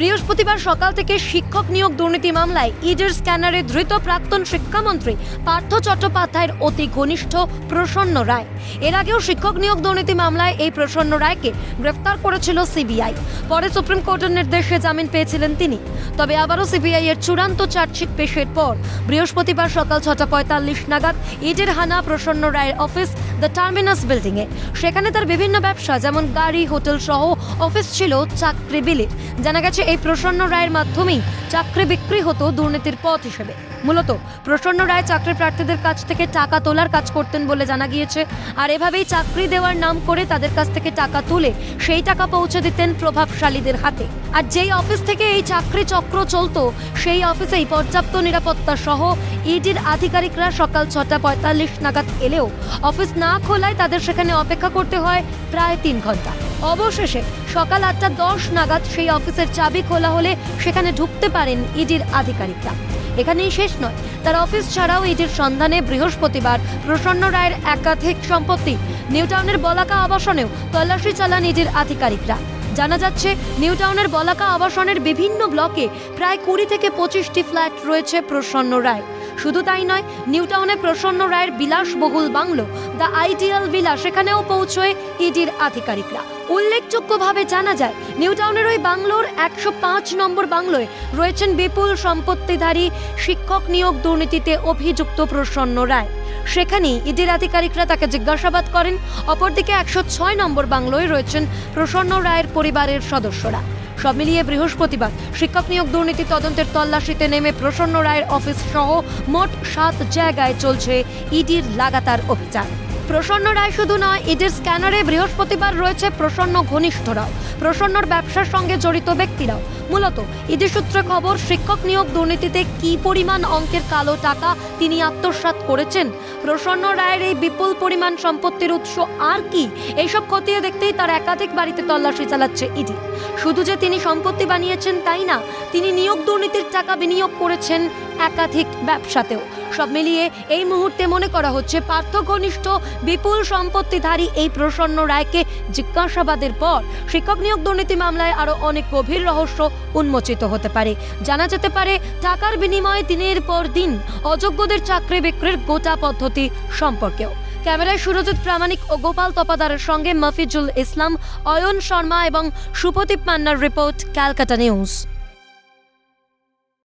বৃহস্পতিবার সকাল থেকে শিক্ষক নিয়োগ দুর্নীতি মামলায় ইডির স্ক্যানারে ধৃত প্রাক্তন শিক্ষামন্ত্রী পার্থ চট্টোপাধ্যায়ের অতি ঘনিষ্ঠ প্রসন্ন রায়। এর আগেও শিক্ষক নিয়োগ দুর্নীতি মামলায় এই প্রসন্ন রায়কে গ্রেফতার করেছিল সিবিআই। পরে সুপ্রিম কোর্টের নির্দেশে জামিন পেয়েছিলেন তিনি। তবে আবারও সিবিআই এর চূড়ান্ত চার্জশিট পেশের পর বৃহস্পতিবার সকাল 6:45 নাগাদ ইডির হানা প্রসন্ন রায়ের অফিস দ্য টার্মিনাস বিল্ডিংয়ে। সেখানে তার বিভিন্ন ব্যবসা যেমন গাড়ি, হোটেল সহ অফিস ছিল চাকরি বিলির। জানা গেছে এই প্রসন্ন রায়ের মাধ্যমেই চাকরি বিক্রি হতো দুর্নীতির পথ হিসেবে। মূলত প্রসন্ন রায় চাকরি প্রার্থীদের কাছ থেকে টাকা তোলার কাজ করতেন বলে জানা গিয়েছে। আর এভাবেই চাকরি দেওয়ার নাম করে তাদের কাছ থেকে টাকা তুলে সেই টাকা পৌঁছে দিতেন প্রভাবশালীদের হাতে। আর যেই অফিস থেকে এই চাকরি চক্র চলতো সেই অফিসেই পর্যাপ্ত নিরাপত্তা সহ ইডির আধিকারিকরা সকাল 6:45 নাগাদ এলেও অফিস না খোলায় তাদের সেখানে অপেক্ষা করতে হয় প্রায় 3 ঘন্টা। অবশেষে সকাল 8:10 নাগাদ সেই অফিসের চাবি খোলা হলে সেখানে ঢুকতে পারেন ইডির আধিকারিকরা। এখানেই শেষ নয়, তার অফিস ছাড়াও ইডির সন্ধানে বৃহস্পতিবার প্রসন্ন রায়ের একাধিক সম্পত্তি নিউটাউনের বলাকা আবাসনেও তল্লাশি চালান ইডির আধিকারিকরা। জানা যাচ্ছে নিউটাউনের বলাকা আবাসনের বিভিন্ন ব্লকে প্রায় 20 থেকে 25টি ফ্ল্যাট রয়েছে প্রসন্ন রায়। শুধু তাই নয়, নিউটাউনে প্রসন্ন রায়ের বিলাসবহুল বাংলো দ্য আইডিয়াল ভিলা সেখানেও পৌঁছয় ইডির আধিকারিকরা। উল্লেখযোগ্যভাবে জানা যায়, নিউটাউনের ওই বাংলোর 105 নম্বর বাংলোয় রয়েছেন বিপুল সম্পত্তিধারী শিক্ষক নিয়োগ দুর্নীতিতে অভিযুক্ত প্রসন্ন রায়। সেখানেই ইডির আধিকারিকরা তাকে জিজ্ঞাসাবাদ করেন। অপরদিকে 106 নম্বর বাংলোয় রয়েছেন প্রসন্ন রায়ের পরিবারের সদস্যরা। সব মিলিয়ে বৃহস্পতিবার শিক্ষক নিয়োগ দুর্নীতি তদন্তের তল্লাশিতে নেমে প্রসন্ন রায়ের অফিস সহ মোট 7 জায়গায় চলছে ইডির লাগাতার অভিযান। প্রসন্ন রায় শুধু নয়, ইডির স্ক্যানারে বৃহস্পতিবার রয়েছে প্রসন্ন ঘনিষ্ঠরাও, প্রসন্নর ব্যবসার সঙ্গে জড়িত ব্যক্তিরাও। মূলত ইডি সূত্রে খবর, শিক্ষক নিয়োগ দুর্নীতিতে কি পরিমাণ অঙ্কের কালো টাকা তিনি আত্মসাৎ করেছেন, প্রসন্ন রায়ের এই বিপুল পরিমাণ সম্পত্তির উৎস আর কি, এইসব খতিয়ে দেখতেই তার একাধিক বাড়িতে তল্লাশি চালাচ্ছে ইডি। শুধু যে তিনি সম্পত্তি বানিয়েছেন তাই না, তিনি নিয়োগ দুর্নীতির টাকা বিনিয়োগ করেছেন একাধিক ব্যবসাতেও। সব মিলিয়ে এই মুহূর্তে মনে করা হচ্ছে পার্থ ঘনিষ্ঠ বিপুল সম্পত্তিধারী এই প্রসন্ন রায়কে জিজ্ঞাসাবাদের পর শিক্ষক নিয়োগ দুর্নীতি মামলায় আরো অনেক গভীর রহস্য উন্মোচিত হতে পারে। জানা যেতে পারে টাকার বিনিময়ে দিনের পর দিন অযোগ্যদের চাকরি বিক্রির গোটা পদ্ধতি সম্পর্কেও। ক্যামেরায় সুরজিৎ প্রামাণিক ও গোপাল তপাদারের সঙ্গে মফিজুল ইসলাম, অয়ন শর্মা এবং শুভদীপ মান্নার রিপোর্ট, ক্যালকাটা নিউজ।